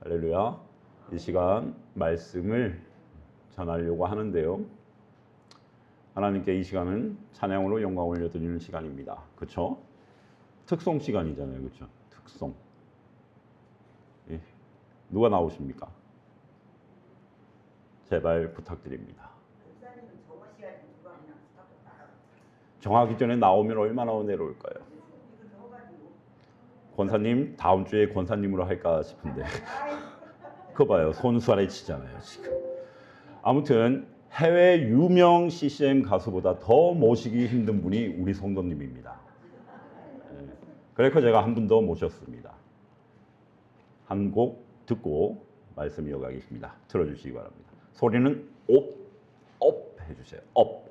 할렐루야. 이 시간 말씀을 전하려고 하는데요. 하나님께 이 시간은 찬양으로 영광 올려드리는 시간입니다. 그렇죠? 특송 시간이잖아요. 그렇죠? 특송. 예. 누가 나오십니까? 제발 부탁드립니다. 정하기 전에 나오면 얼마나 내려올까요? 권사님 다음 주에 권사님으로 할까 싶은데 그거 봐요. 손수아래 치잖아요 지금. 아무튼 해외 유명 CCM 가수보다 더 모시기 힘든 분이 우리 성도님입니다. 그래서 제가 한 분 더 모셨습니다. 한 곡 듣고 말씀 이어가겠습니다. 들어주시기 바랍니다. 소리는 업 해주세요. 업.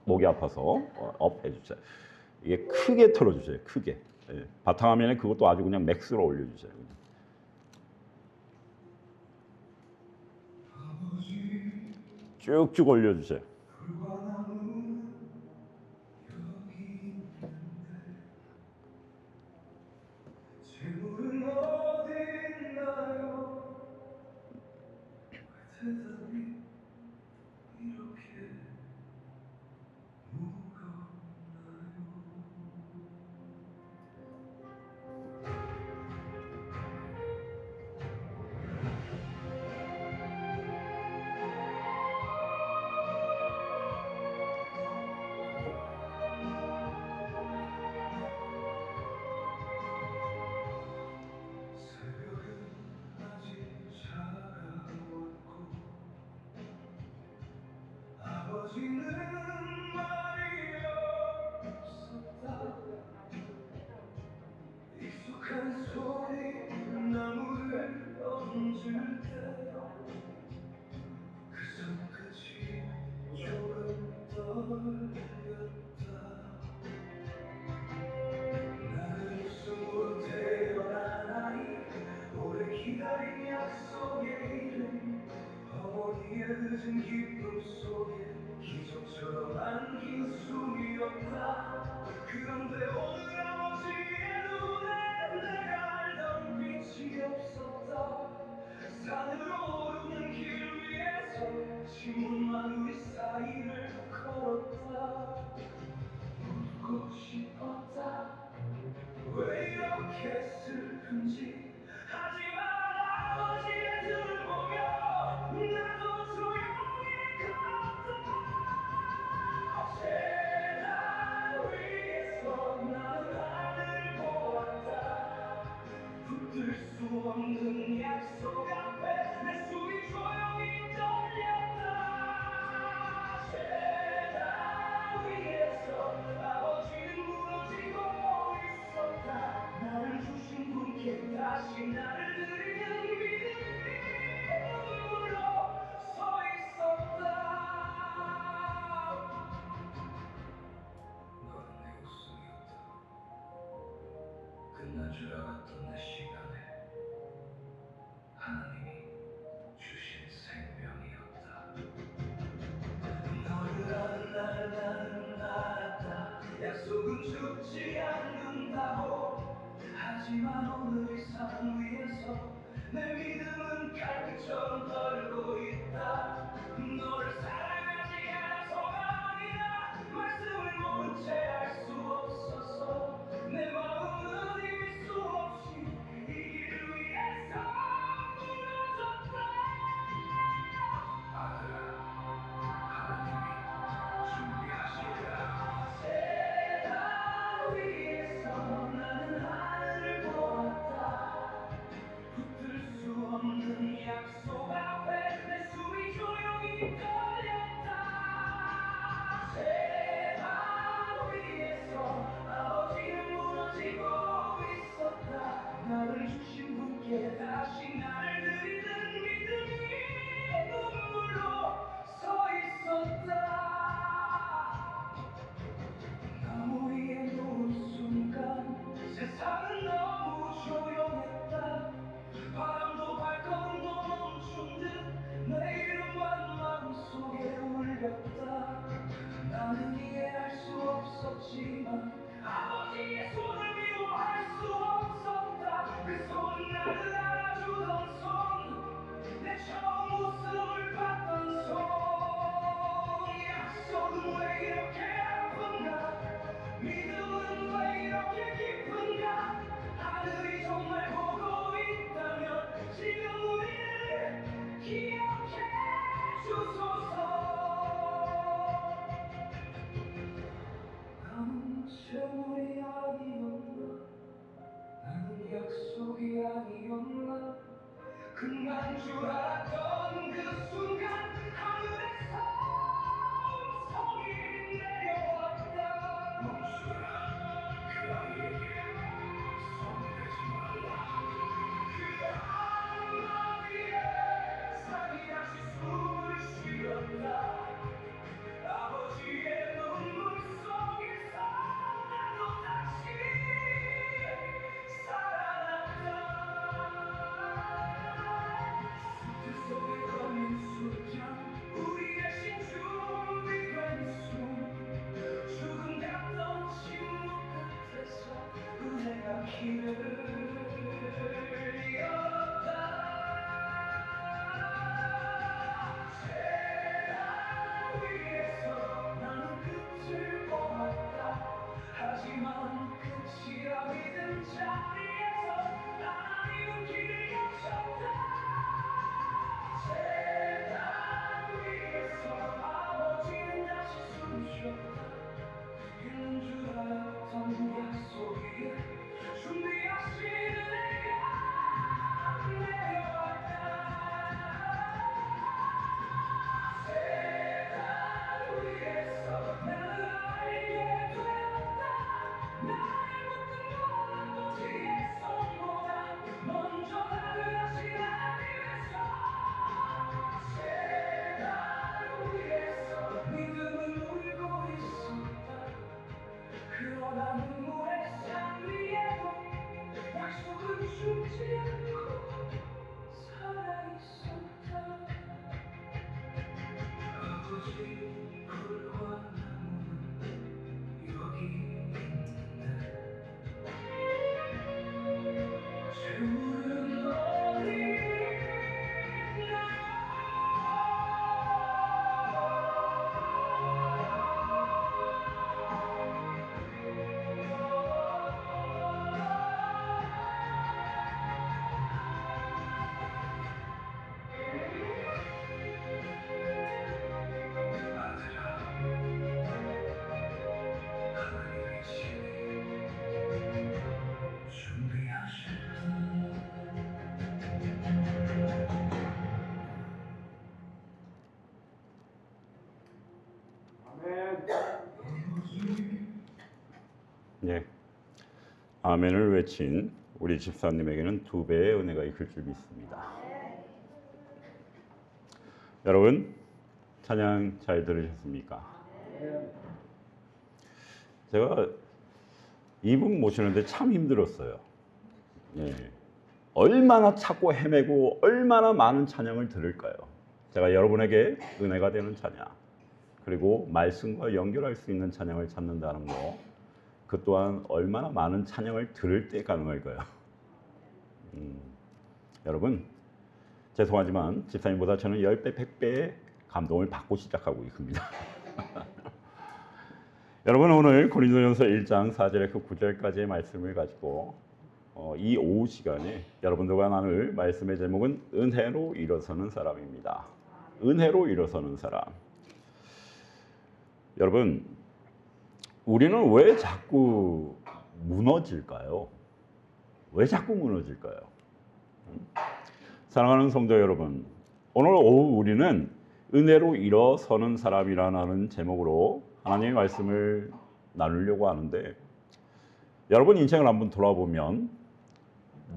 목이 아파서 업 해주세요. 이게 크게 틀어주세요. 크게. 바탕화면에 그것도 아주 그냥 맥스로 올려주세요. 쭉쭉 올려주세요. 늦은 기쁨 속에 기적처럼 안긴 숨이었다. 그런데 오늘 아버지의 눈에 내가 알던 빛이 없었다. 산으로 오르는 길 위에서 신문만 우리 사이를 걸었다. 묻고 싶었다. 왜 이렇게 슬픈지. 하지만 아버지의 등을 보며 나도 조용히 걸었다. 세상 위에서 나는 하늘을 보았다. 붙들 수 없는 약속 앞에 내 숨이 조용히 떨렸다. 세상 위에서 아버지는 무너지고 있었다. 나를 주신 분께 다시 나를 드리는 믿음의 눈물로 서 있었다. 너는 내 우승이었다. 끝난 줄 알았던 내 시간에 하나님이 주신 생명이었다. 너를 아는 날 나는 알았다. 약속은 죽지 않는다고. 하지만 오늘 이 산 위에서 내 믿음은 갈기처럼 떨고 있다. 너를 사랑하지 않아서가 아니라 말씀을 모른 채 알 수 없어서 내 마음은 이길 수 없이 이 길을 위해서 무너졌다. 아들아, 하나님이 준비하시리라. 세상 위에서 나는 하늘을 보았다. 붙들 수 없는 약속 앞에 내 숨이 조용히 떨렸다. 세상 위에서 아버지는 무너지고 있었다. 나를 주신 분께 다시 나를 드리는 믿음이 눈물로 서 있었다. 나무 위에 누운 순간 세상은 너무 조용했다. 바람도 발걸음도 멈춘 듯 내 이름만 마음속에 울렸다. 나는 이해할 수 없었지만 아버지의 손을 미워할 수 없었다. 그 손은 나를 안아주던 줄 알았던 그 순간 하늘에서 음성이 내려왔다. 멈추라. 그 아이에게 손대지 말라. 그 한마디에 산이 다시 숨을 쉬었다. 아버지의 눈물 속에서 나도 다시 살아났다. 숲 속에 걸린 술잔 우리 대신 준비된 숨 죽음 같던 침묵 끝에서 은혜가 길을 열었다. 세상 위에서 나는 끝을 보았다. 하지만 끝이라 믿은 자리에서 하나님은 길을 여셨다. 세상 위에서 아버지는 다시 숨쉬었다. 있는 줄 알았던 약속 위에 준비하신 은혜가 내려왔다. 세상 위에서 나를 알게 되었다. 나를 붙든 건 아버지의 손보다 먼저 나를 하신 하나님에서 세상 위에서 믿음은 울고 있었다. 그러나 눈물의 산 위에도 약속은 죽지 않고 살아있었다. 아버지 풀과 나무는 여기 있는데 재물은 어디 있나요? 아들아, 하나님의 집에 준비하셨다. 예. 아멘을 외친 우리 집사님에게는 2배의 은혜가 있을 줄 믿습니다. 여러분, 찬양 잘 들으셨습니까? 제가 이분 모시는데 참 힘들었어요. 예. 얼마나 찾고 헤매고 얼마나 많은 찬양을 들을까요? 제가 여러분에게 은혜가 되는 찬양, 그리고 말씀과 연결할 수 있는 찬양을 찾는다는 거, 그 또한 얼마나 많은 찬양을 들을 때 가능할까요? 여러분, 죄송하지만 집사님보다 저는 10배, 100배의 감동을 받고 시작하고 있습니다. 여러분, 오늘 고린도전서 1장 4절에서 9절까지의 말씀을 가지고 이 오후 시간에 여러분들과 나눌 말씀의 제목은 은혜로 일어서는 사람입니다. 은혜로 일어서는 사람. 여러분, 우리는 왜 자꾸 무너질까요? 왜 자꾸 무너질까요? 사랑하는 성도 여러분, 오늘 오후 우리는 은혜로 일어서는 사람이라는 제목으로 하나님의 말씀을 나누려고 하는데, 여러분 인생을 한번 돌아보면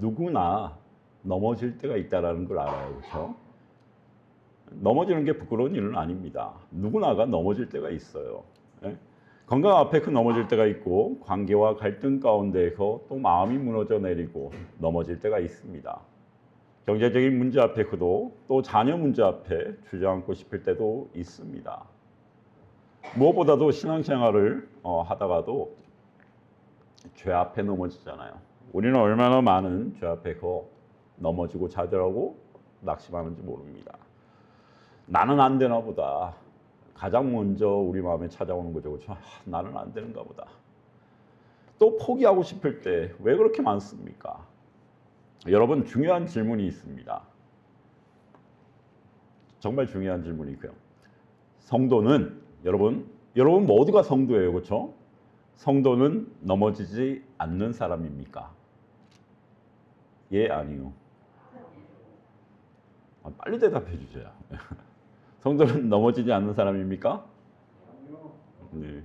누구나 넘어질 때가 있다는 걸 알아요. 그렇죠? 넘어지는 게 부끄러운 일은 아닙니다. 누구나가 넘어질 때가 있어요. 예? 건강 앞에 그 넘어질 때가 있고, 관계와 갈등 가운데에서 또 마음이 무너져 내리고 넘어질 때가 있습니다. 경제적인 문제 앞에 그도, 또 자녀 문제 앞에 주저앉고 싶을 때도 있습니다. 무엇보다도 신앙생활을 하다가도 죄 앞에 넘어지잖아요. 우리는 얼마나 많은 죄 앞에서 넘어지고 자들하고 낙심하는지 모릅니다. 나는 안 되나 보다. 가장 먼저 우리 마음에 찾아오는 거죠. 그렇죠? 나는 안 되는가 보다. 또 포기하고 싶을 때 왜 그렇게 많습니까? 여러분, 중요한 질문이 있습니다. 정말 중요한 질문이고요. 성도는, 여러분 모두가 성도예요. 그렇죠? 성도는 넘어지지 않는 사람입니까? 예, 아니요. 빨리 대답해 주세요. 성도는 넘어지지 않는 사람입니까? 네.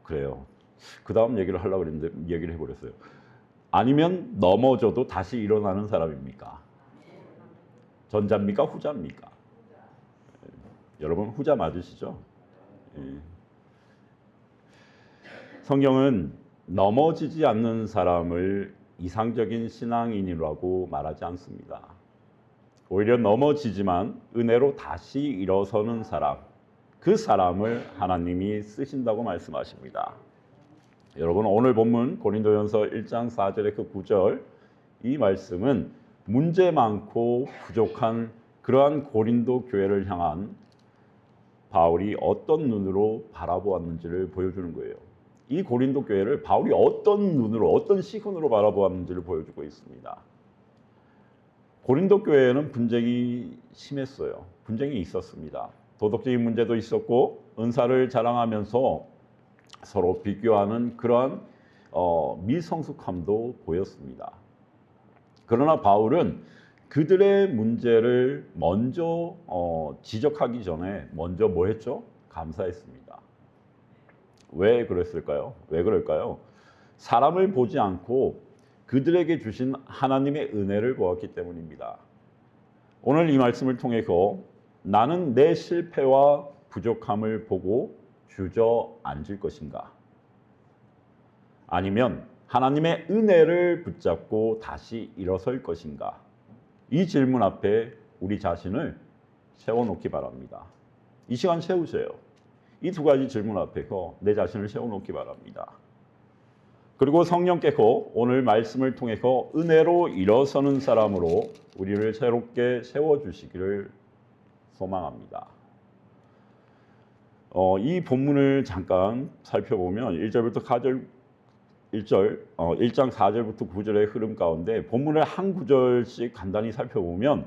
그래요. 그 다음 얘기를 하려고 그랬는데 얘기를 해버렸어요. 아니면 넘어져도 다시 일어나는 사람입니까? 전자입니까? 후자입니까? 여러분 후자 맞으시죠? 예. 성경은 넘어지지 않는 사람을 이상적인 신앙인이라고 말하지 않습니다. 오히려 넘어지지만 은혜로 다시 일어서는 사람, 그 사람을 하나님이 쓰신다고 말씀하십니다. 여러분 오늘 본문 고린도전서 1장 4절의 그 9절, 이 말씀은 문제 많고 부족한 그러한 고린도 교회를 향한 바울이 어떤 눈으로 바라보았는지를 보여주는 거예요. 이 고린도 교회를 바울이 어떤 눈으로, 어떤 시선으로 바라보았는지를 보여주고 있습니다. 고린도 교회에는 분쟁이 심했어요. 분쟁이 있었습니다. 도덕적인 문제도 있었고 은사를 자랑하면서 서로 비교하는 그러한 미성숙함도 보였습니다. 그러나 바울은 그들의 문제를 먼저 지적하기 전에 먼저 뭐 했죠? 감사했습니다. 왜 그랬을까요? 왜 그럴까요? 사람을 보지 않고 그들에게 주신 하나님의 은혜를 보았기 때문입니다. 오늘 이 말씀을 통해서 나는 내 실패와 부족함을 보고 주저앉을 것인가? 아니면 하나님의 은혜를 붙잡고 다시 일어설 것인가? 이 질문 앞에 우리 자신을 세워놓기 바랍니다. 이 시간 세우세요. 이 두 가지 질문 앞에서 내 자신을 세워놓기 바랍니다. 그리고 성령께서 오늘 말씀을 통해서 은혜로 일어서는 사람으로 우리를 새롭게 세워주시기를 소망합니다. 이 본문을 잠깐 살펴보면 1절부터 4절, 1장 4절부터 9절의 흐름 가운데 본문을 한 구절씩 간단히 살펴보면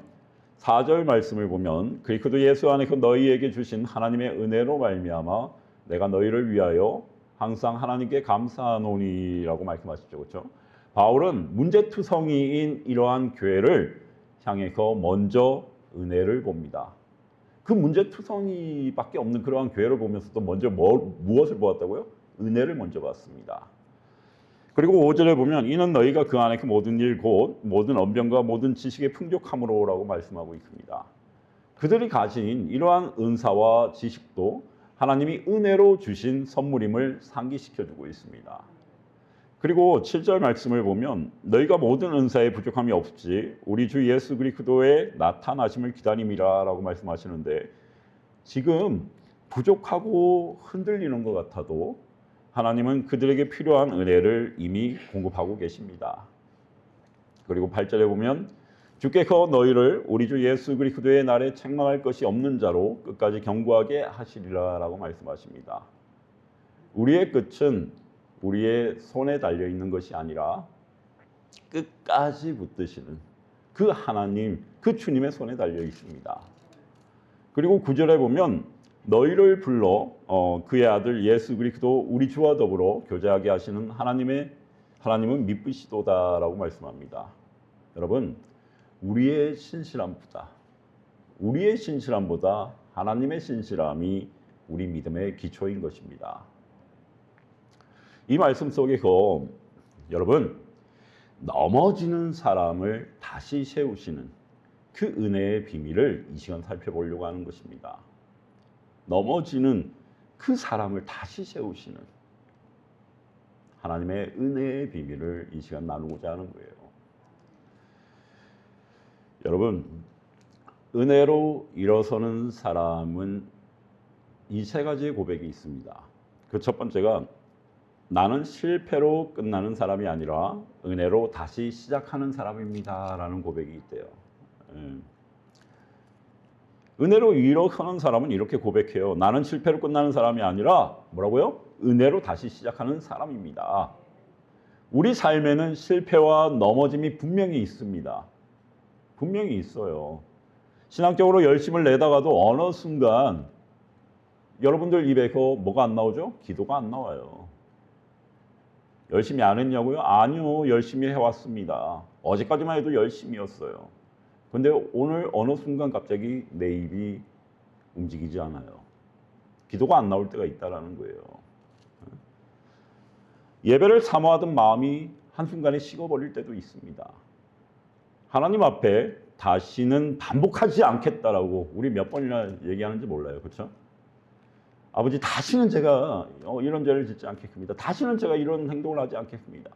4절 말씀을 보면 그리스도 예수 안에서 너희에게 주신 하나님의 은혜로 말미암아 내가 너희를 위하여 항상 하나님께 감사하노니라고 말씀하시죠. 그렇죠? 바울은 문제투성이인 이러한 교회를 향해서 먼저 은혜를 봅니다. 그 문제투성이밖에 없는 그러한 교회를 보면서도 먼저 무엇을 보았다고요? 은혜를 먼저 봤습니다. 그리고 5절에 보면 이는 너희가 그 안에 그 모든 일 곧 모든 언변과 모든 지식의 풍족함으로라고 말씀하고 있습니다. 그들이 가진 이러한 은사와 지식도 하나님이 은혜로 주신 선물임을 상기시켜주고 있습니다. 그리고 7절 말씀을 보면 너희가 모든 은사에 부족함이 없지 우리 주 예수 그리스도의 나타나심을 기다림이라 라고 말씀하시는데 지금 부족하고 흔들리는 것 같아도 하나님은 그들에게 필요한 은혜를 이미 공급하고 계십니다. 그리고 8절에 보면 주께서 너희를 우리 주 예수 그리스도의 날에 책망할 것이 없는 자로 끝까지 견고하게 하시리라 라고 말씀하십니다. 우리의 끝은 우리의 손에 달려 있는 것이 아니라 끝까지 붙드시는 그 하나님, 그 주님의 손에 달려 있습니다. 그리고 9절에 보면 너희를 불러 그의 아들 예수 그리스도 우리 주와 더불어 교제하게 하시는 하나님은 미쁘시도다라고 말씀합니다. 여러분, 우리의 신실함보다 하나님의 신실함이 우리 믿음의 기초인 것입니다. 이 말씀 속에서 여러분 넘어지는 사람을 다시 세우시는 그 은혜의 비밀을 이 시간 살펴보려고 하는 것입니다. 넘어지는 그 사람을 다시 세우시는 하나님의 은혜의 비밀을 이 시간 나누고자 하는 거예요. 여러분, 은혜로 일어서는 사람은 이 세 가지의 고백이 있습니다. 그 첫 번째가 나는 실패로 끝나는 사람이 아니라 은혜로 다시 시작하는 사람입니다 라는 고백이 있대요. 은혜로 일어서는 사람은 이렇게 고백해요. 나는 실패로 끝나는 사람이 아니라 뭐라고요? 은혜로 다시 시작하는 사람입니다. 우리 삶에는 실패와 넘어짐이 분명히 있습니다. 분명히 있어요. 신앙적으로 열심을 내다가도 어느 순간 여러분들 입에서 뭐가 안 나오죠? 기도가 안 나와요. 열심히 안 했냐고요? 아니요. 열심히 해왔습니다. 어제까지만 해도 열심히였어요. 근데 오늘 어느 순간 갑자기 내 입이 움직이지 않아요. 기도가 안 나올 때가 있다라는 거예요. 예배를 사모하던 마음이 한순간에 식어버릴 때도 있습니다. 하나님 앞에 다시는 반복하지 않겠다라고 우리 몇 번이나 얘기하는지 몰라요. 그렇죠? 아버지, 다시는 제가 이런 죄를 짓지 않겠습니다. 다시는 제가 이런 행동을 하지 않겠습니다.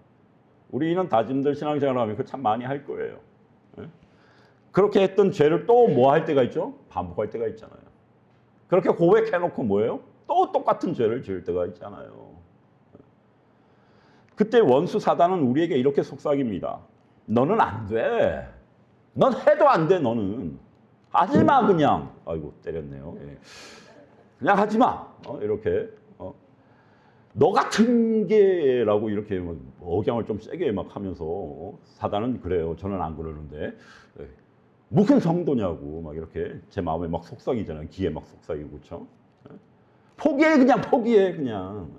우리 이런 다짐들 신앙생활을 하면 참 많이 할 거예요. 그렇게 했던 죄를 또 뭐 할 때가 있죠? 반복할 때가 있잖아요. 그렇게 고백해놓고 뭐예요? 또 똑같은 죄를 지을 때가 있잖아요. 그때 원수 사단은 우리에게 이렇게 속삭입니다. 너는 안 돼. 넌 해도 안 돼. 너는 하지 마. 그냥. 아이고, 때렸네요. 예. 그냥 하지 마. 이렇게 너 같은 게라고 이렇게 막 억양을 좀 세게 막 하면서 사단은 그래요. 저는 안 그러는데 무슨 성도냐고 막 이렇게 제 마음에 막 속삭이잖아요. 귀에 막 속삭이고. 그렇죠? 포기해. 그냥 포기해. 그냥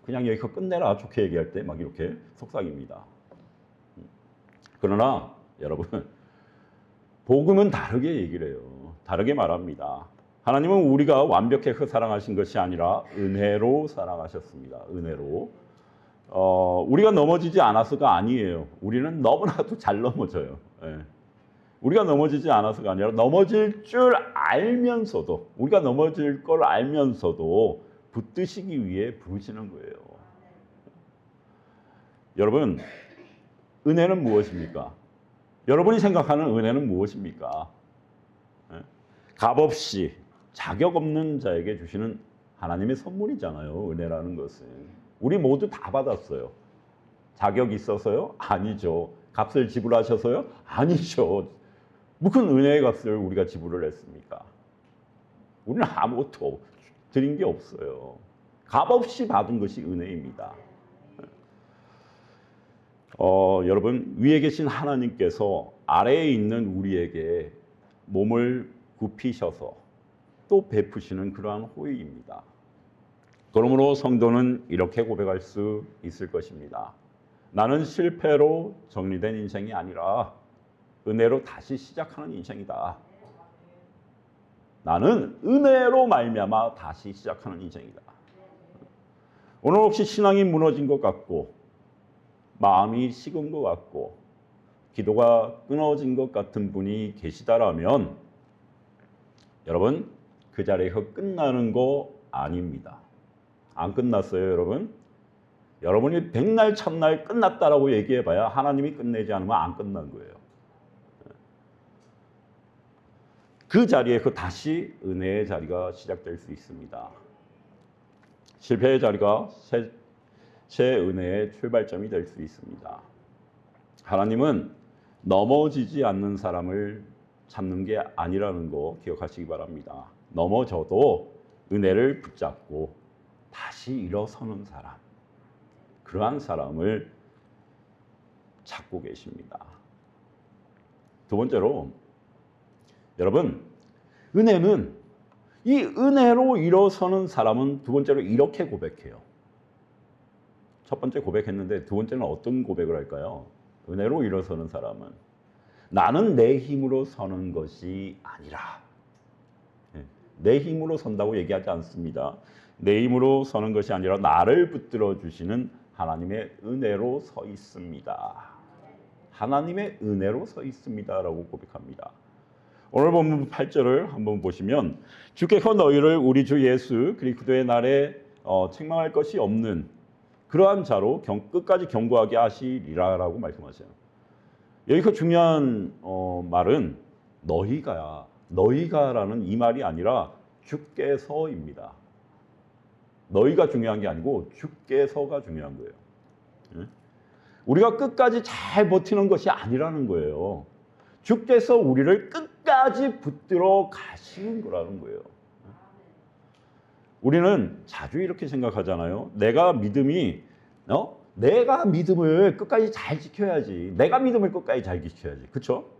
여기서 끝내라. 좋게 얘기할 때 막 이렇게 속삭입니다. 그러나 여러분, 복음은 다르게 얘기를 해요. 다르게 말합니다. 하나님은 우리가 완벽해서 사랑하신 것이 아니라 은혜로 사랑하셨습니다. 은혜로. 우리가 넘어지지 않아서가 아니에요. 우리는 너무나도 잘 넘어져요. 예. 우리가 넘어지지 않아서가 아니라 넘어질 줄 알면서도, 우리가 넘어질 걸 알면서도 붙드시기 위해 부르시는 거예요. 여러분, 은혜는 무엇입니까? 여러분이 생각하는 은혜는 무엇입니까? 값없이 자격 없는 자에게 주시는 하나님의 선물이잖아요. 은혜라는 것은. 우리 모두 다 받았어요. 자격 있어서요? 아니죠. 값을 지불하셔서요? 아니죠. 무슨 은혜의 값을 우리가 지불을 했습니까? 우리는 아무것도 드린 게 없어요. 값없이 받은 것이 은혜입니다. 여러분, 위에 계신 하나님께서 아래에 있는 우리에게 몸을 굽히셔서 또 베푸시는 그러한 호의입니다. 그러므로 성도는 이렇게 고백할 수 있을 것입니다. 나는 실패로 정리된 인생이 아니라 은혜로 다시 시작하는 인생이다. 나는 은혜로 말미암아 다시 시작하는 인생이다. 오늘 혹시 신앙이 무너진 것 같고 마음이 식은 것 같고 기도가 끊어진 것 같은 분이 계시다라면 여러분, 그 자리에서 끝나는 거 아닙니다. 안 끝났어요, 여러분. 여러분이 백날 첫날 끝났다라고 얘기해봐야 하나님이 끝내지 않으면 안 끝난 거예요. 그 자리에서 다시 은혜의 자리가 시작될 수 있습니다. 실패의 자리가 새 은혜의 출발점이 될 수 있습니다. 하나님은 넘어지지 않는 사람을 찾는 게 아니라는 거 기억하시기 바랍니다. 넘어져도 은혜를 붙잡고 다시 일어서는 사람, 그러한 사람을 찾고 계십니다. 두 번째로, 여러분, 은혜는, 이 은혜로 일어서는 사람은 두 번째로 이렇게 고백해요. 첫 번째 고백했는데 두 번째는 어떤 고백을 할까요? 은혜로 일어서는 사람은 나는 내 힘으로 서는 것이 아니라, 내 힘으로 선다고 얘기하지 않습니다. 내 힘으로 서는 것이 아니라 나를 붙들어 주시는 하나님의 은혜로 서 있습니다. 하나님의 은혜로 서 있습니다라고 고백합니다. 오늘 본문 8절을 한번 보시면, 주께서 너희를 우리 주 예수 그리스도의 날에 책망할 것이 없는 그러한 자로 끝까지 경고하게 하시리라라고 말씀하세요. 여기서 중요한 말은 너희가라는 이 말이 아니라 주께서입니다. 너희가 중요한 게 아니고 주께서가 중요한 거예요. 우리가 끝까지 잘 버티는 것이 아니라는 거예요. 주께서 우리를 끝까지 붙들어 가시는 거라는 거예요. 우리는 자주 이렇게 생각하잖아요. 내가 믿음을 끝까지 잘 지켜야지. 내가 믿음을 끝까지 잘 지켜야지. 그렇죠?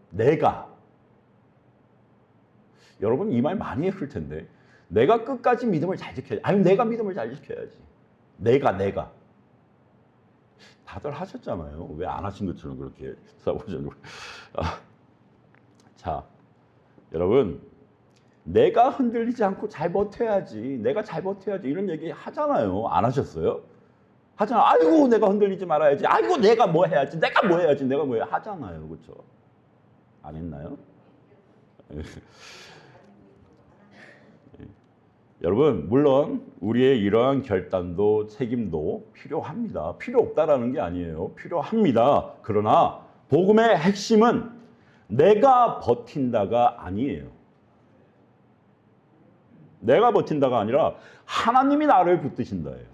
여러분 이 말 많이 했을 텐데, 내가 끝까지 믿음을 잘 지켜야지. 아니, 내가 믿음을 잘 지켜야지. 내가. 다들 하셨잖아요. 왜 안 하신 것처럼 그렇게 싸우죠. 자, 여러분, 내가 흔들리지 않고 잘 버텨야지, 내가 잘 버텨야지 이런 얘기 하잖아요. 안 하셨어요? 하잖아. 아이고 내가 흔들리지 말아야지. 아이고 내가 뭐 해야지. 내가 뭐 해야지. 내가 뭐 해야 하잖아요. 그렇죠? 안 했나요? 여러분, 물론 우리의 이러한 결단도 책임도 필요합니다. 필요 없다라는 게 아니에요. 필요합니다. 그러나 복음의 핵심은 내가 버틴다가 아니에요. 내가 버틴다가 아니라 하나님이 나를 붙드신다예요.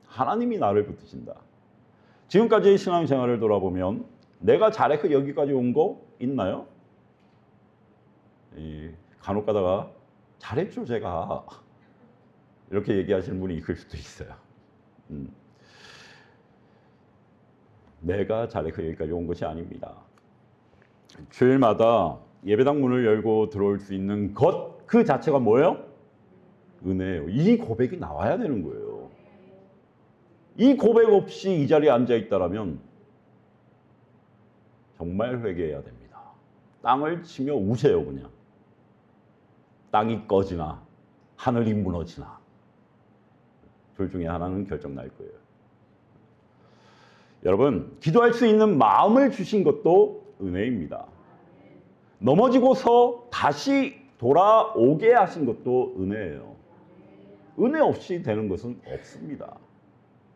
하나님이 나를 붙드신다. 지금까지의 신앙생활을 돌아보면 내가 잘해서 여기까지 온 거 있나요? 간혹 가다가 잘했죠 제가 이렇게 얘기하시는 분이 있을 수도 있어요. 내가 잘해서 여기까지 온 것이 아닙니다. 주일마다 예배당 문을 열고 들어올 수 있는 것 그 자체가 뭐예요? 은혜예요. 이 고백이 나와야 되는 거예요. 이 고백 없이 이 자리에 앉아 있다라면 정말 회개해야 됩니다. 땅을 치며 우세요 그냥. 땅이 꺼지나 하늘이 무너지나 둘 중에 하나는 결정 날 거예요. 여러분, 기도할 수 있는 마음을 주신 것도 은혜입니다. 넘어지고서 다시 돌아오게 하신 것도 은혜예요. 은혜 없이 되는 것은 없습니다.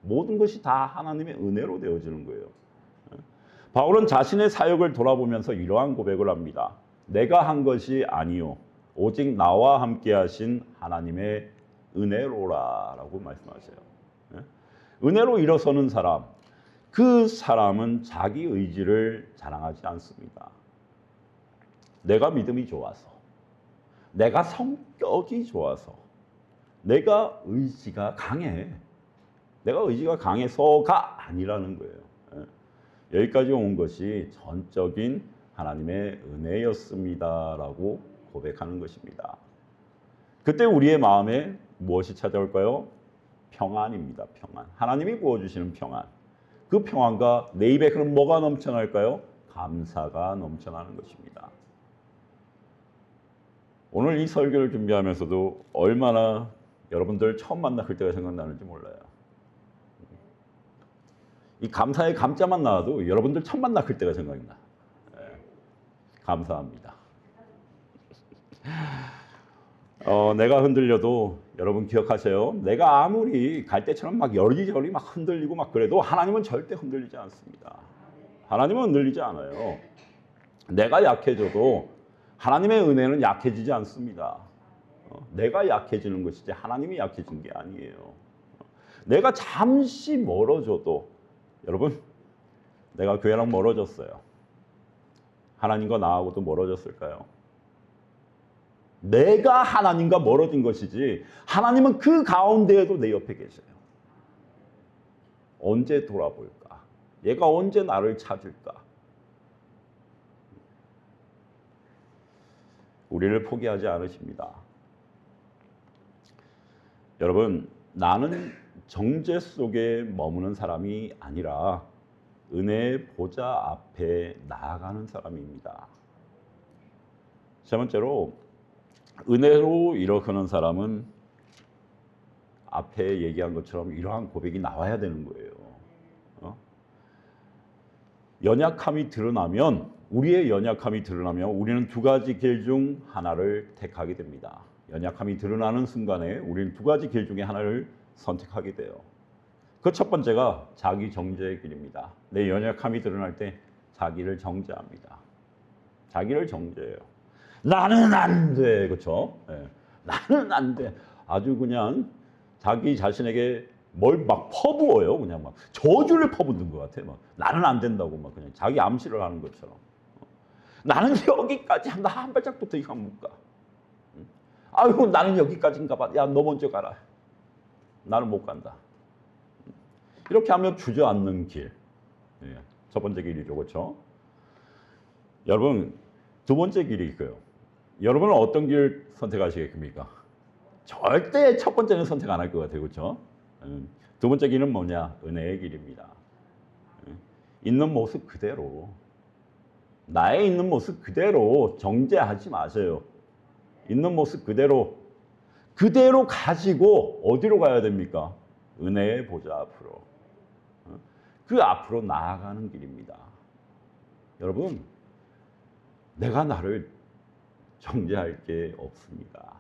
모든 것이 다 하나님의 은혜로 되어지는 거예요. 바울은 자신의 사역을 돌아보면서 이러한 고백을 합니다. 내가 한 것이 아니요 오직 나와 함께 하신 하나님의 은혜로라 라고 말씀하세요. 은혜로 일어서는 사람, 그 사람은 자기 의지를 자랑하지 않습니다. 내가 믿음이 좋아서, 내가 성격이 좋아서, 내가 의지가 강해. 내가 의지가 강해서가 아니라는 거예요. 여기까지 온 것이 전적인 하나님의 은혜였습니다라고 고백하는 것입니다. 그때 우리의 마음에 무엇이 찾아올까요? 평안입니다. 평안. 하나님이 부어주시는 평안. 그 평안과 내 입에 그럼 뭐가 넘쳐날까요? 감사가 넘쳐나는 것입니다. 오늘 이 설교를 준비하면서도 얼마나 여러분들 처음 만나 그때가 생각나는지 몰라요. 이 감사의 감자만 나와도 여러분들 처음 만나 그때가 생각이 나. 감사합니다. 내가 흔들려도 여러분 기억하세요. 내가 아무리 갈 때처럼 막 여리저리 막 흔들리고 막 그래도 하나님은 절대 흔들리지 않습니다. 하나님은 흔들리지 않아요. 내가 약해져도 하나님의 은혜는 약해지지 않습니다. 내가 약해지는 것이지 하나님이 약해진 게 아니에요. 내가 잠시 멀어져도 여러분, 내가 교회랑 멀어졌어요. 하나님과 나하고도 멀어졌을까요? 내가 하나님과 멀어진 것이지 하나님은 그 가운데에도 내 옆에 계세요. 언제 돌아볼까? 얘가 언제 나를 찾을까? 우리를 포기하지 않으십니다. 여러분, 나는 정죄 속에 머무는 사람이 아니라 은혜의 보좌 앞에 나아가는 사람입니다. 세 번째로, 은혜로 일어서는 사람은 앞에 얘기한 것처럼 이러한 고백이 나와야 되는 거예요. 연약함이 드러나면, 우리의 연약함이 드러나면 우리는 두 가지 길 중 하나를 택하게 됩니다. 연약함이 드러나는 순간에 우리는 두 가지 길 중에 하나를 선택하게 돼요. 그 첫 번째가 자기 정죄의 길입니다. 내 연약함이 드러날 때 자기를 정죄합니다. 자기를 정죄해요. 나는 안 돼, 그렇죠? 네. 나는 안 돼. 아주 그냥 자기 자신에게 뭘 막 퍼부어요. 그냥 막 저주를 퍼붓는 것 같아. 막 나는 안 된다고 막 그냥 자기 암시를 하는 것처럼. 나는 여기까지 한다. 한 발짝도 더 이상 못 가. 아이고 나는 여기까지인가 봐. 야, 너 먼저 가라. 나는 못 간다. 이렇게 하면 주저앉는 길. 예, 첫 번째 길이죠, 그렇죠? 여러분, 두 번째 길이 있고요. 여러분은 어떤 길 선택하시겠습니까? 절대 첫 번째는 선택 안 할 것 같아요, 그렇죠? 두 번째 길은 뭐냐? 은혜의 길입니다. 있는 모습 그대로 나의 있는 모습 그대로 정죄하지 마세요. 있는 모습 그대로 가지고 어디로 가야 됩니까? 은혜의 보좌 앞으로. 그 앞으로 나아가는 길입니다. 여러분, 내가 나를 정죄할 게 없습니다.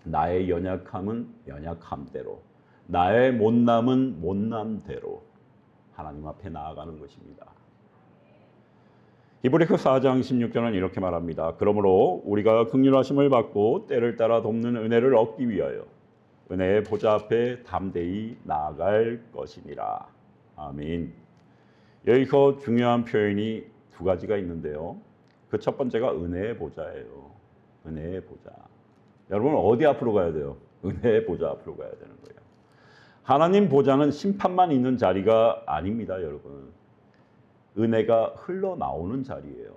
나의 연약함은 연약함대로, 나의 못남은 못남대로 하나님 앞에 나아가는 것입니다. 히브리서 4장 16절은 이렇게 말합니다. 그러므로 우리가 긍휼하심을 받고 때를 따라 돕는 은혜를 얻기 위하여 은혜의 보좌 앞에 담대히 나아갈 것이니라. 아멘. 여기서 중요한 표현이 두 가지가 있는데요. 그 첫 번째가 은혜의 보좌예요. 은혜의 보좌. 여러분 어디 앞으로 가야 돼요? 은혜의 보좌 앞으로 가야 되는 거예요. 하나님 보좌는 심판만 있는 자리가 아닙니다, 여러분. 은혜가 흘러나오는 자리예요.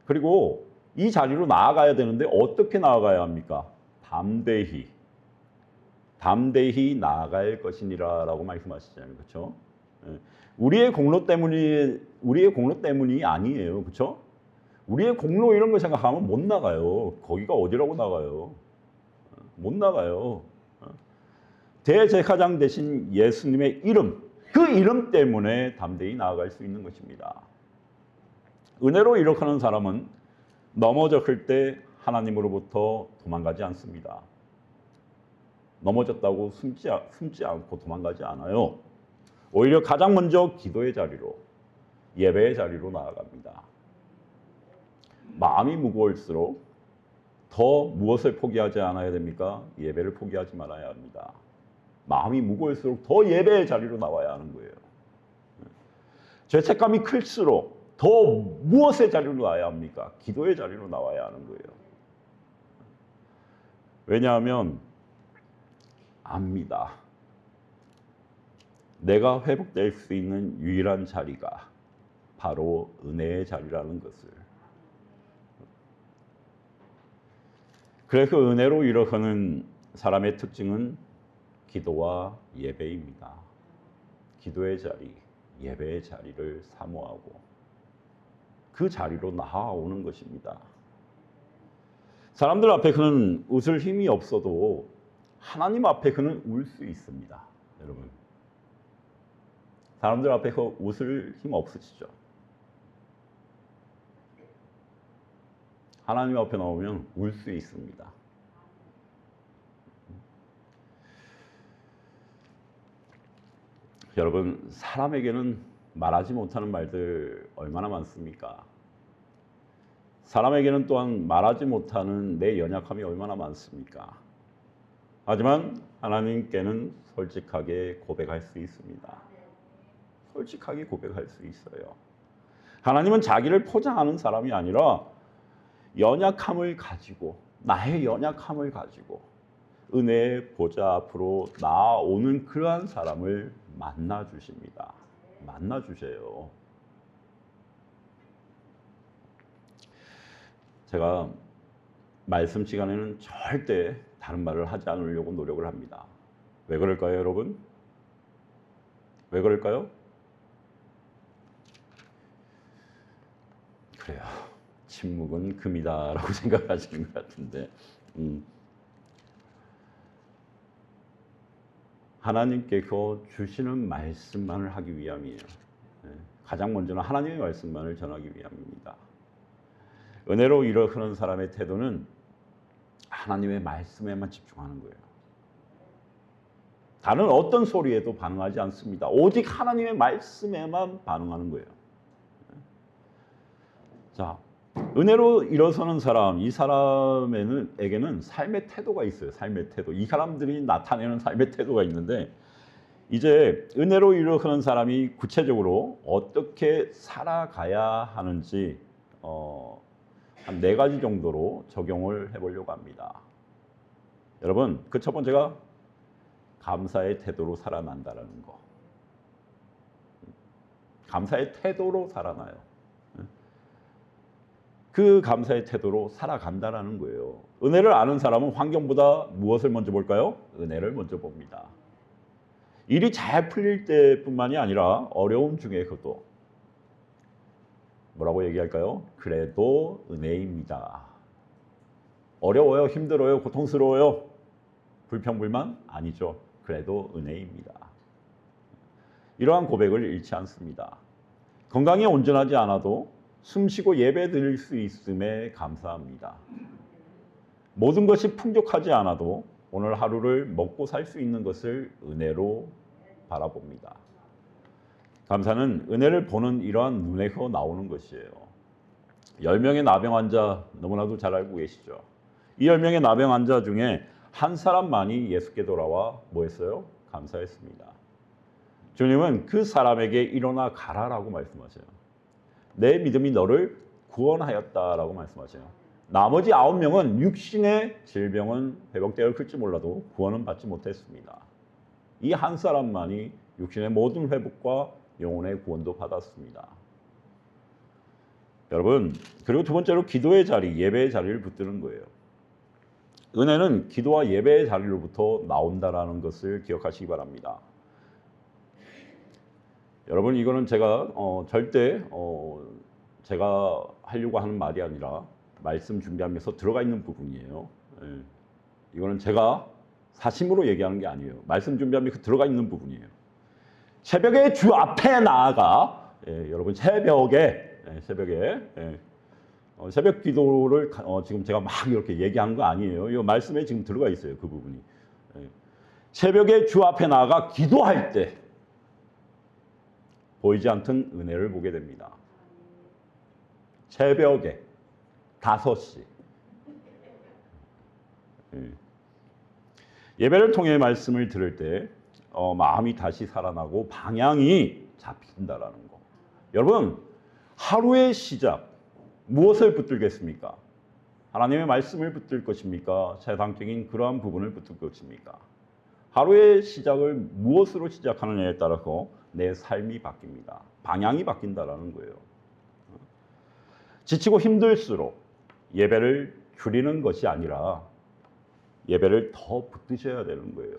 그리고 이 자리로 나아가야 되는데 어떻게 나아가야 합니까? 담대히 나아갈 것이니라 라고 말씀하시잖아요. 그렇죠? 우리의 공로 때문이 아니에요. 그렇죠? 우리의 공로 이런 거 생각하면 못 나가요. 거기가 어디라고 나가요? 못 나가요. 대제사장 되신 예수님의 이름, 그 이름 때문에 담대히 나아갈 수 있는 것입니다. 은혜로 이룩하는 사람은 넘어졌을 때 하나님으로부터 도망가지 않습니다. 넘어졌다고 숨지 않고 도망가지 않아요. 오히려 가장 먼저 기도의 자리로, 예배의 자리로 나아갑니다. 마음이 무거울수록 더 무엇을 포기하지 않아야 됩니까? 예배를 포기하지 말아야 합니다. 마음이 무거울수록 더 예배의 자리로 나와야 하는 거예요. 죄책감이 클수록 더 무엇의 자리로 나와야 합니까? 기도의 자리로 나와야 하는 거예요. 왜냐하면 압니다. 내가 회복될 수 있는 유일한 자리가 바로 은혜의 자리라는 것을. 그래서 은혜로 일어서는 사람의 특징은 기도와 예배입니다. 기도의 자리, 예배의 자리를 사모하고 그 자리로 나아오는 것입니다. 사람들 앞에 그는 웃을 힘이 없어도 하나님 앞에 그는 울 수 있습니다. 여러분, 사람들 앞에서 웃을 힘 없으시죠? 하나님 앞에 나오면 울 수 있습니다. 여러분, 사람에게는 말하지 못하는 말들 얼마나 많습니까? 사람에게는 또한 말하지 못하는 내 연약함이 얼마나 많습니까? 하지만 하나님께는 솔직하게 고백할 수 있습니다. 솔직하게 고백할 수 있어요. 하나님은 자기를 포장하는 사람이 아니라 연약함을 가지고, 나의 연약함을 가지고 은혜의 보좌 앞으로 나아오는 그러한 사람을 만나 주십니다. 만나 주세요. 제가 말씀 시간에는 절대 다른 말을 하지 않으려고 노력을 합니다. 왜 그럴까요, 여러분? 왜 그럴까요? 그래요. 침묵은 금이다라고 생각하시는 것 같은데, 하나님께서 주시는 말씀만을 하기 위함이에요. 가장 먼저는 하나님의 말씀만을 전하기 위함입니다. 은혜로 일어서는 사람의 태도는 하나님의 말씀에만 집중하는 거예요. 다른 어떤 소리에도 반응하지 않습니다. 오직 하나님의 말씀에만 반응하는 거예요. 자, 은혜로 일어서는 사람, 이 사람에게는 삶의 태도가 있어요. 삶의 태도. 이 사람들이 나타내는 삶의 태도가 있는데, 이제 은혜로 일어서는 사람이 구체적으로 어떻게 살아가야 하는지 한 4가지 정도로 적용을 해보려고 합니다. 여러분, 그 첫 번째가 감사의 태도로 살아난다는 거. 감사의 태도로 살아나요. 그 감사의 태도로 살아간다는 거예요. 은혜를 아는 사람은 환경보다 무엇을 먼저 볼까요? 은혜를 먼저 봅니다. 일이 잘 풀릴 때뿐만이 아니라 어려움 중에서도 뭐라고 얘기할까요? 그래도 은혜입니다. 어려워요? 힘들어요? 고통스러워요? 불평불만? 아니죠. 그래도 은혜입니다. 이러한 고백을 잃지 않습니다. 건강이 온전하지 않아도 숨쉬고 예배 드릴 수 있음에 감사합니다. 모든 것이 풍족하지 않아도 오늘 하루를 먹고 살 수 있는 것을 은혜로 바라봅니다. 감사는 은혜를 보는 이러한 눈에서 나오는 것이에요. 10명의 나병 환자 너무나도 잘 알고 계시죠? 이 10명의 나병 환자 중에 한 사람만이 예수께 돌아와 뭐 했어요? 감사했습니다. 주님은 그 사람에게 일어나 가라라고 말씀하셔요. 내 믿음이 너를 구원하였다라고 말씀하셔요. 나머지 9명은 육신의 질병은 회복되었을지 몰라도 구원은 받지 못했습니다. 이 한 사람만이 육신의 모든 회복과 영혼의 구원도 받았습니다. 여러분, 그리고 두 번째로 기도의 자리, 예배의 자리를 붙드는 거예요. 은혜는 기도와 예배의 자리로부터 나온다라는 것을 기억하시기 바랍니다. 여러분, 이거는 제가 절대 제가 하려고 하는 말이 아니라 말씀 준비하면서 들어가 있는 부분이에요. 예. 이거는 제가 사심으로 얘기하는 게 아니에요. 말씀 준비하면서 들어가 있는 부분이에요. 새벽에 주 앞에 나아가 여러분 새벽에 새벽 기도를 지금 제가 막 이렇게 얘기하는 거 아니에요. 이 말씀에 지금 들어가 있어요. 그 부분이. 새벽에 주 앞에 나아가 기도할 때 보이지 않던 은혜를 보게 됩니다. 새벽에 5시. 예배를 통해 말씀을 들을 때 마음이 다시 살아나고 방향이 잡힌다라는 거. 여러분, 하루의 시작 무엇을 붙들겠습니까? 하나님의 말씀을 붙들 것입니까? 세상적인 그러한 부분을 붙들 것입니까? 하루의 시작을 무엇으로 시작하느냐에 따라서 내 삶이 바뀝니다. 방향이 바뀐다라는 거예요. 지치고 힘들수록 예배를 줄이는 것이 아니라 예배를 더 붙드셔야 되는 거예요.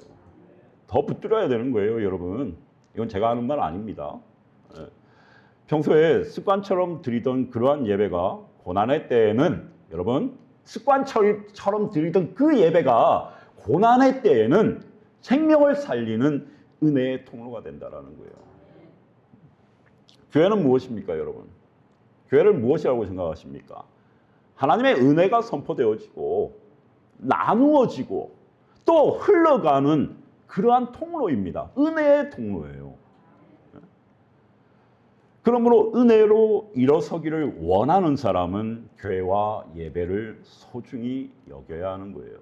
더 붙들어야 되는 거예요, 여러분. 이건 제가 하는 말 아닙니다. 평소에 습관처럼 드리던 그러한 예배가 고난의 때에는 여러분 습관처럼 드리던 그 예배가 고난의 때에는 생명을 살리는 은혜의 통로가 된다라는 거예요. 교회는 무엇입니까, 여러분? 교회를 무엇이라고 생각하십니까? 하나님의 은혜가 선포되어지고 나누어지고 또 흘러가는 그러한 통로입니다. 은혜의 통로예요. 그러므로 은혜로 일어서기를 원하는 사람은 교회와 예배를 소중히 여겨야 하는 거예요.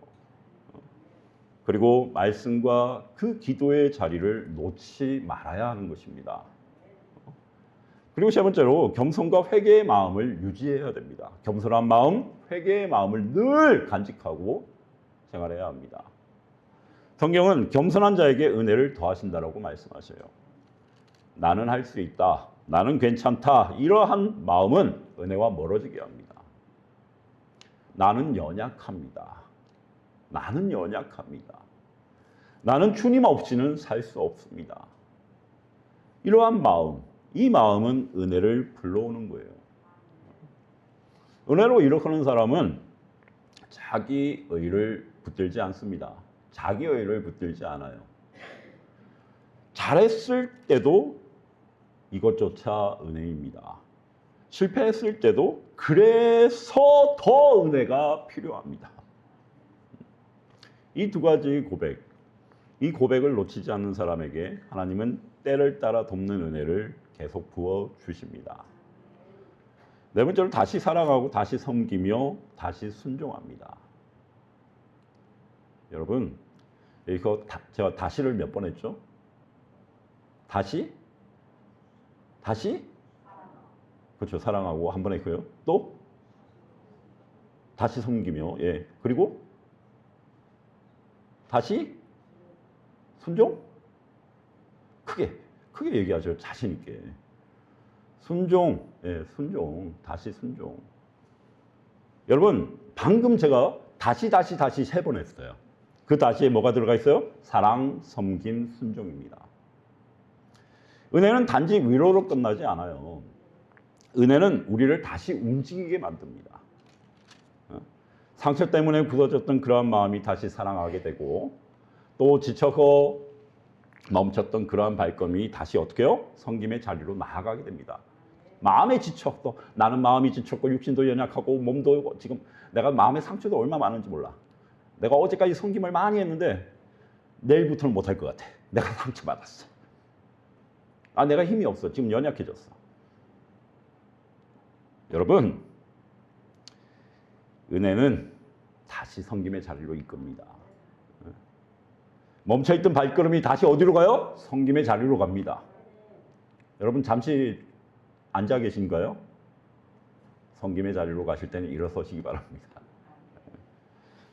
그리고 말씀과 그 기도의 자리를 놓지 말아야 하는 것입니다. 그리고 세 번째로 겸손과 회개의 마음을 유지해야 됩니다. 겸손한 마음, 회개의 마음을 늘 간직하고 생활해야 합니다. 성경은 겸손한 자에게 은혜를 더하신다라고 말씀하셔요. 나는 할 수 있다. 나는 괜찮다. 이러한 마음은 은혜와 멀어지게 합니다. 나는 연약합니다. 나는 연약합니다. 나는 주님 없이는 살 수 없습니다. 이러한 마음, 이 마음은 은혜를 불러오는 거예요. 은혜로 일어서는 사람은 자기 의를 붙들지 않습니다. 자기 의를 붙들지 않아요. 잘했을 때도 이것조차 은혜입니다. 실패했을 때도 그래서 더 은혜가 필요합니다. 이 두 가지 고백, 이 고백을 놓치지 않는 사람에게 하나님은 때를 따라 돕는 은혜를 계속 부어 주십니다. 네 번째로 다시 사랑하고 다시 섬기며 다시 순종합니다. 여러분, 이거 제가 다시를 몇 번 했죠? 다시? 그렇죠. 사랑하고 한 번 했고요. 또 다시 섬기며, 예. 그리고 다시 순종? 크게 얘기하죠. 자신 있게. 순종, 예, 순종, 다시 순종. 여러분, 방금 제가 다시 3번 했어요. 그 다시에 뭐가 들어가 있어요? 사랑, 섬김, 순종입니다. 은혜는 단지 위로로 끝나지 않아요. 은혜는 우리를 다시 움직이게 만듭니다. 상처 때문에 굳어졌던 그러한 마음이 다시 사랑하게 되고, 또 지쳐서 멈췄던 그러한 발걸음이 다시 어떻게 해요? 섬김의 자리로 나아가게 됩니다. 마음에 지쳤고, 나는 마음이 지쳤고 육신도 연약하고 몸도 지금 내가 마음의 상처도 얼마나 많은지 몰라. 내가 어제까지 섬김을 많이 했는데 내일부터는 못할 것 같아. 내가 상처받았어. 내가 힘이 없어. 지금 연약해졌어. 여러분, 은혜는 다시 섬김의 자리로 이끕니다. 멈춰있던 발걸음이 다시 어디로 가요? 섬김의 자리로 갑니다. 여러분 잠시 앉아 계신가요? 섬김의 자리로 가실 때는 일어서시기 바랍니다.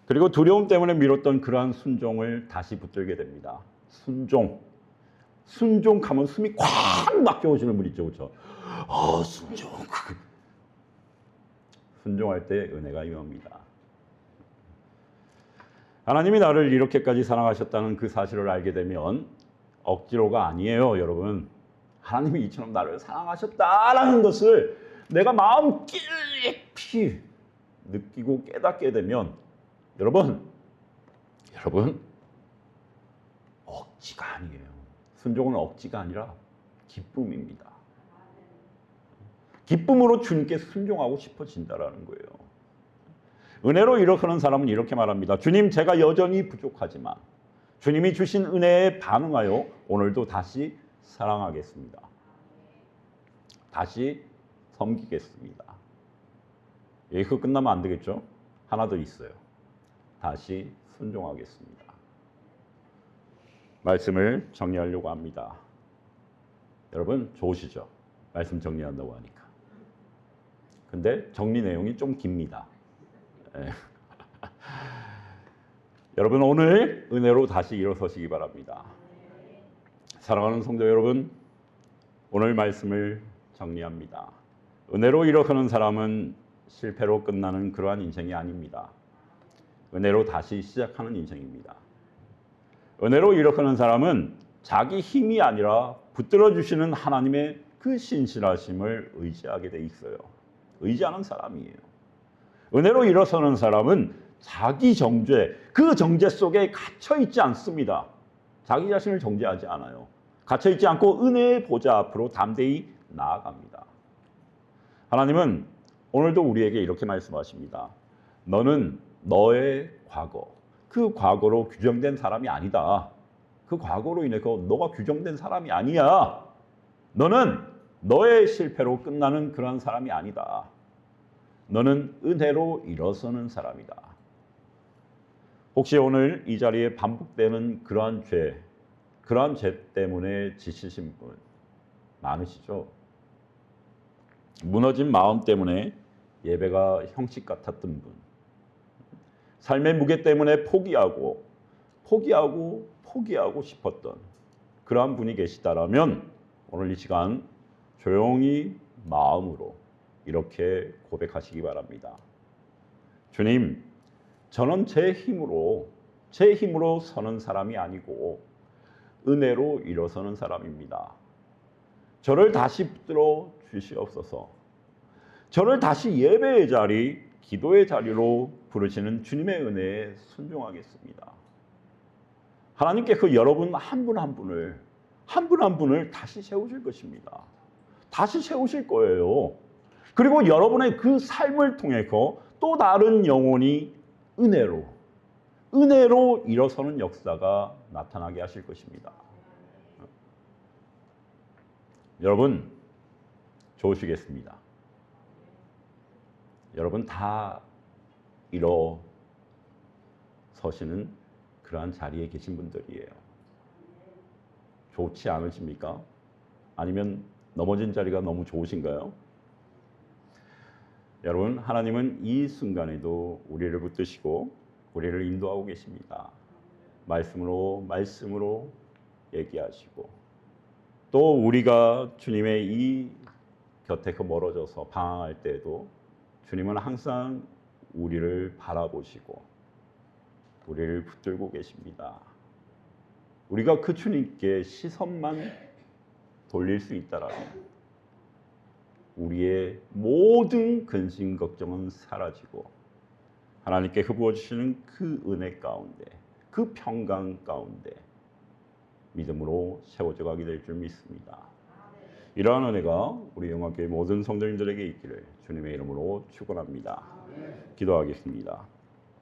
그리고 두려움 때문에 미뤘던 그러한 순종을 다시 붙들게 됩니다. 순종하면 숨이 콱 막혀오시는 분 있죠, 그렇죠? 순종. 순종할 때 은혜가 임합니다. 하나님이 나를 이렇게까지 사랑하셨다는 그 사실을 알게 되면 억지로가 아니에요, 여러분. 하나님이 이처럼 나를 사랑하셨다라는 것을 내가 마음 깊이 느끼고 깨닫게 되면 여러분 억지가 아니에요. 순종은 억지가 아니라 기쁨입니다. 기쁨으로 주님께 순종하고 싶어진다라는 거예요. 은혜로 일어서는 사람은 이렇게 말합니다. 주님, 제가 여전히 부족하지만 주님이 주신 은혜에 반응하여 오늘도 다시 사랑하겠습니다. 다시 섬기겠습니다. 여기서 끝나면 안 되겠죠? 하나 더 있어요. 다시 순종하겠습니다. 말씀을 정리하려고 합니다. 여러분 좋으시죠? 말씀 정리한다고 하니까. 근데 정리 내용이 좀 깁니다. 네. 여러분 오늘 은혜로 다시 일어서시기 바랍니다. 사랑하는 성도 여러분, 오늘 말씀을 정리합니다. 은혜로 일어서는 사람은 실패로 끝나는 그러한 인생이 아닙니다. 은혜로 다시 시작하는 인생입니다. 은혜로 일어서는 사람은 자기 힘이 아니라 붙들어 주시는 하나님의 그 신실하심을 의지하게 돼 있어요. 의지하는 사람이에요. 은혜로 일어서는 사람은 자기 정죄, 그 정죄 속에 갇혀 있지 않습니다. 자기 자신을 정죄하지 않아요. 갇혀 있지 않고 은혜의 보좌 앞으로 담대히 나아갑니다. 하나님은 오늘도 우리에게 이렇게 말씀하십니다. 너는 너의 과거, 그 과거로 규정된 사람이 아니다. 그 과거로 인해서 너가 규정된 사람이 아니야. 너는 너의 실패로 끝나는 그런 사람이 아니다. 너는 은혜로 일어서는 사람이다. 혹시 오늘 이 자리에 반복되는 그러한 죄 때문에 지치신 분 많으시죠? 무너진 마음 때문에 예배가 형식 같았던 분, 삶의 무게 때문에 포기하고 싶었던 그러한 분이 계시다라면 오늘 이 시간 조용히 마음으로 이렇게 고백하시기 바랍니다. 주님, 저는 제 힘으로 서는 사람이 아니고 은혜로 일어서는 사람입니다. 저를 다시 붙들어 주시옵소서. 저를 다시 예배의 자리, 기도의 자리로 부르시는 주님의 은혜에 순종하겠습니다. 하나님께서 여러분 한 분 한 분을 다시 세우실 것입니다. 다시 세우실 거예요. 그리고 여러분의 그 삶을 통해서 또 다른 영혼이 은혜로 일어서는 역사가 나타나게 하실 것입니다. 여러분 좋으시겠습니다. 여러분 다 일어서시는 그러한 자리에 계신 분들이에요. 좋지 않으십니까? 아니면 넘어진 자리가 너무 좋으신가요? 여러분, 하나님은 이 순간에도 우리를 붙드시고 우리를 인도하고 계십니다. 말씀으로 얘기하시고 또 우리가 주님의 이 곁에서 멀어져서 방황할 때에도 주님은 항상 우리를 바라보시고 우리를 붙들고 계십니다. 우리가 그 주님께 시선만 돌릴 수 있다라면 우리의 모든 근심 걱정은 사라지고 하나님께서 부어주시는 그 은혜 가운데, 그 평강 가운데 믿음으로 세워져 가게 될 줄 믿습니다. 이러한 은혜가 우리 영화교회 모든 성도님들에게 있기를 주님의 이름으로 축원합니다. 기도하겠습니다.